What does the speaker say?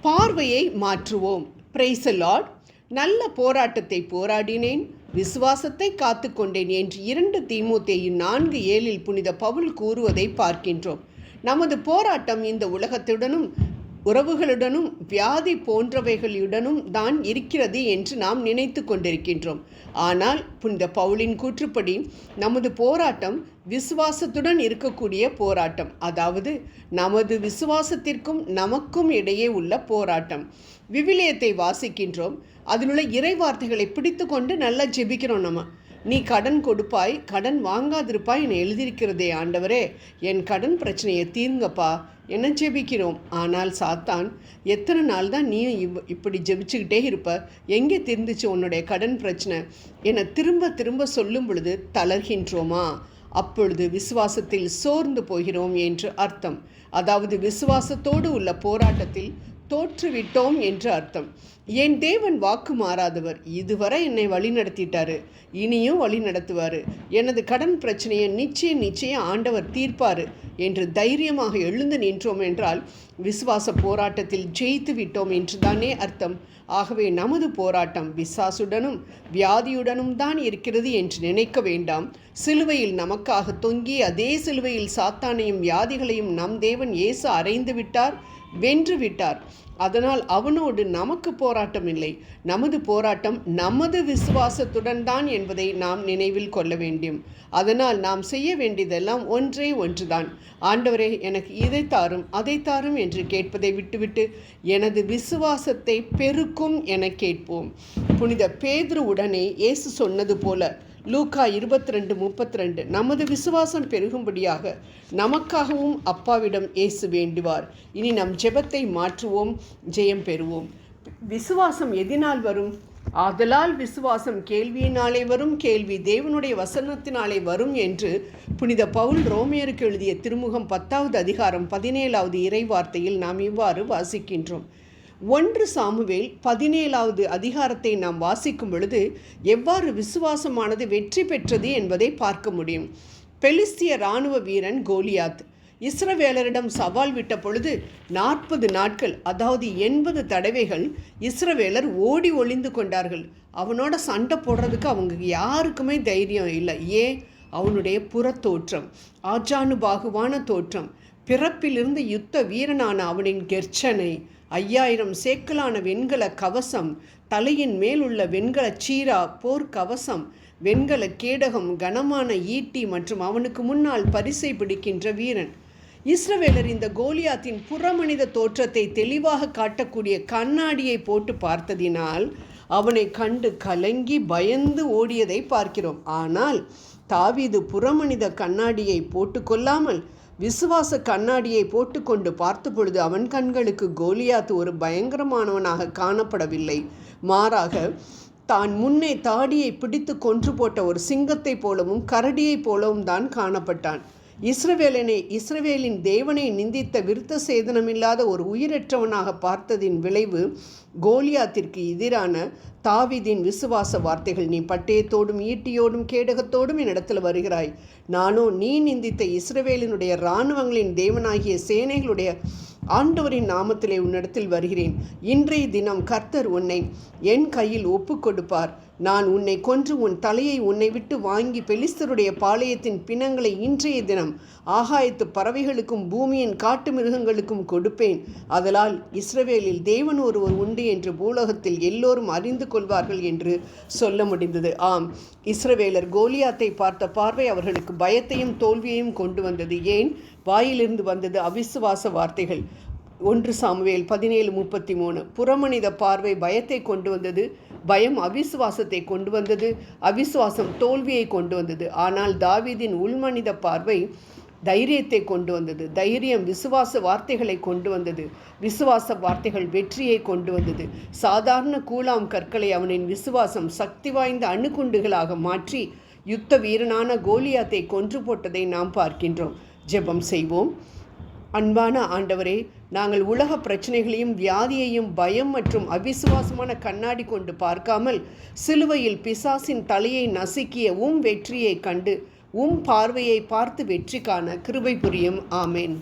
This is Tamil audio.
பார்வையை மாற்றுவோம். Praise the Lord. நல்ல போராட்டத்தை போராடினேன், விசுவாசத்தை காத்து கொண்டேன் என்று 2 தீமோத்தேயு 4:7 புனித பவுல் கூறுவதை பார்க்கின்றோம். நமது போராட்டம் இந்த உலகத்துடனும் உறவுகளுடனும் வியாதி போன்றவைகளுடனும் தான் இருக்கிறது என்று நாம் நினைத்து கொண்டிருக்கின்றோம். ஆனால் புனித பவுலின் கூற்றுப்படி நமது போராட்டம் விசுவாசத்துடன் இருக்கக்கூடிய போராட்டம், அதாவது நமது விசுவாசத்திற்கும் நமக்கும் இடையே உள்ள போராட்டம். விவிலியத்தை வாசிக்கின்றோம், அதில் உள்ள இறை வார்த்தைகளை பிடித்து கொண்டு நல்லா ஜெபிக்கிறோம். நீ கடன் கொடுப்பாய், கடன் வாங்காதிருப்பாய் என எழுதியிருக்கிறதே ஆண்டவரே, என் கடன் பிரச்சனையை தீர்ங்கப்பா என்ன ஜெபிக்கிறோம். ஆனால் சாத்தான் எத்தனை நாள் தான் நீ இப்படி ஜெபிச்சுக்கிட்டே இருப்ப, எங்கே தீர்ந்துச்சு உன்னுடைய கடன் பிரச்சனை என திரும்ப திரும்ப சொல்லும் பொழுது தளர்கின்றோமா? அப்பொழுது விசுவாசத்தில் சோர்ந்து போகிறோம் என்று அர்த்தம். அதாவது விசுவாசத்தோடு உள்ள போராட்டத்தில் தோற்றுவிட்டோம் என்று அர்த்தம். என் தேவன் வாக்கு மாறாதவர், இதுவரை என்னை வழி நடத்திட்டாரு, இனியும் வழி நடத்துவார், எனது கடன் பிரச்சனையை நிச்சயம் ஆண்டவர் தீர்ப்பார் என்று தைரியமாக எழுந்து நின்றோம் என்றால் விசுவாச போராட்டத்தில் ஜெயித்து விட்டோம் என்று தானே அர்த்தம். ஆகவே நமது போராட்டம் பிசாசுடனும் வியாதியுடனும் தான் இருக்கிறது என்று நினைக்க வேண்டாம். சிலுவையில் நமக்காக தொங்கி அதே சிலுவையில் சாத்தானையும் வியாதிகளையும் நம் தேவன் இயேசு அறைந்து விட்டார், வென்று விட்டார். அதனால் அவனோடு நமக்கு போராட்டம் இல்லை. நமது போராட்டம் நமது விசுவாசத்துடன் தான் என்பதை நாம் நினைவில் கொள்ள வேண்டும். அதனால் நாம் செய்ய வேண்டியதெல்லாம் ஒன்றே ஒன்றுதான். ஆண்டவரே, எனக்கு இதை தாரும் அதை தாரும் என்று கேட்பதை விட்டுவிட்டு எனது விசுவாசத்தை பெருக்கும் என கேட்போம். புனித பேதுரு உடனே இயேசு சொன்னது போல லூக்கா 22:32 நமது விசுவாசம் பெருகும்படியாக நமக்காகவும் அப்பாவிடம் இயேசு வேண்டுவார். இனி நம் ஜெபத்தை மாற்றுவோம், ஜெயம் பெறுவோம். விசுவாசம் எதினால் வரும்? ஆதலால் விசுவாசம் கேள்வியினாலே வரும், கேள்வி தேவனுடைய வசனத்தினாலே வரும் என்று புனித பவுல் ரோமியருக்கு எழுதிய திருமுகம் 10வது அதிகாரம் 17வது இறை வார்த்தையில் நாம் இவ்வாறு வாசிக்கின்றோம். 1 சாமுவேல் 17வது அதிகாரத்தை நாம் வாசிக்கும் பொழுது எவ்வாறு விசுவாசமானது வெற்றி பெற்றது என்பதை பார்க்க முடியும். பெலிஸ்திய இராணுவ வீரன் கோலியாத் இஸ்ரவேலரிடம் சவால் விட்ட பொழுது 40 நாட்கள், அதாவது 80 தடவைகள் இஸ்ரவேலர் ஓடி ஒளிந்து கொண்டார்கள். அவனோட சண்டை போடுறதுக்கு அவங்க யாருக்குமே தைரியம் இல்லை. ஏன்? அவனுடைய புறத்தோற்றம், ஆஜானுபாகுவான தோற்றம், பிறப்பிலிருந்து யுத்த வீரனான அவனின் கெர்ச்சனை, 5000 சேக்கலான வெண்கல கவசம், தலையின் மேல் உள்ள வெண்கல சீரா போர்க்கவசம், வெண்கல கேடகம், கனமான ஈட்டி மற்றும் அவனுக்கு முன்னால் பரிசை பிடிக்கின்ற வீரன். இஸ்ரவேலர் இந்த கோலியாத்தின் புறமனித தோற்றத்தை தெளிவாக காட்டக்கூடிய கண்ணாடியை போட்டு பார்த்ததினால் அவனை கண்டு கலங்கி பயந்து ஓடியதை பார்க்கிறோம். ஆனால் தாவீது புறமனித கண்ணாடியை போட்டுக்கொள்ளாமல் விசுவாச கண்ணாடியை போட்டுக்கொண்டு பார்த்த பொழுது அவன் கண்களுக்கு கோலியாத் ஒரு பயங்கரமானவனாக காணப்படவில்லை. மாறாக தான் முன்னே தாடியை பிடித்து கொன்று போட்ட ஒரு சிங்கத்தை போலவும் கரடியைப் போலவும் தான் காணப்பட்டான். இஸ்ரவேலின் தேவனை நிந்தித்த விருத்த சேதனமில்லாத ஒரு உயிரற்றவனாக பார்த்ததின் விளைவு கோலியாத்திற்கு எதிரான தாவீதின் விசுவாச வார்த்தைகள். நீ பட்டயத்தோடும் ஈட்டியோடும் கேடகத்தோடும் என்னிடத்தில் வருகிறாய், நானோ நீ நிந்தித்த இஸ்ரவேலினுடைய இராணுவங்களின் தேவனாகிய சேனைகளுடைய ஆண்டவரின் நாமத்திலே உன்னிடத்தில் வருகிறேன். இன்றைய தினம் கர்த்தர் உன்னை என் கையில் ஒப்பு கொடுப்பார். நான் உன்னை கொன்று உன் தலையை உன்னை விட்டு வாங்கி பெலிஸ்தருடைய பாளையத்தின் பிணங்களை இன்றைய தினம் ஆகாயத்து பறவைகளுக்கும் பூமியின் காட்டு மிருகங்களுக்கும் கொடுப்பேன். அதனால் இஸ்ரவேலில் தேவன் ஒருவர் உண்டு என்று பூலோகத்தில் எல்லோரும் அறிந்து கொள்வார்கள் என்று சொல்ல முடிந்தது. ஆம், இஸ்ரவேலர் கோலியாத்தை பார்த்த பார்வை அவர்களுக்கு பயத்தையும் தோல்வியையும் கொண்டு வந்தது. ஏன்? வாயிலிருந்து வந்தது அவிசுவாச வார்த்தைகள். 1 சாமுவேல் 17:33 புறமனித பார்வை பயத்தை கொண்டு வந்தது, பயம் அவிசுவாசத்தை கொண்டு வந்தது, அவிசுவாசம் தோல்வியை கொண்டு வந்தது. ஆனால் தாவீதின் உள்மனித பார்வை தைரியத்தை கொண்டு வந்தது, தைரியம் விசுவாச வார்த்தைகளை கொண்டு வந்தது, விசுவாச வார்த்தைகள் வெற்றியை கொண்டு வந்தது. சாதாரண கூழாம் கற்களை அவனின் விசுவாசம் சக்தி வாய்ந்த அணுகுண்டுகளாக மாற்றி யுத்த வீரனான கோலியாத்தை கொன்று போட்டதை நாம் பார்க்கின்றோம். ஜெபம் செய்வோம். அன்பான ஆண்டவரே, நாங்கள் உலக பிரச்சனைகளையும் வியாதியையும் பயம் மற்றும் அவிசுவாசமான கண்ணாடி கொண்டு பார்க்காமல் சிலுவையில் பிசாசின் தலையை நசுக்கிய வெற்றியை கண்டு பார்வையை பார்த்து வெற்றி காண கிருபை புரியும். ஆமேன்.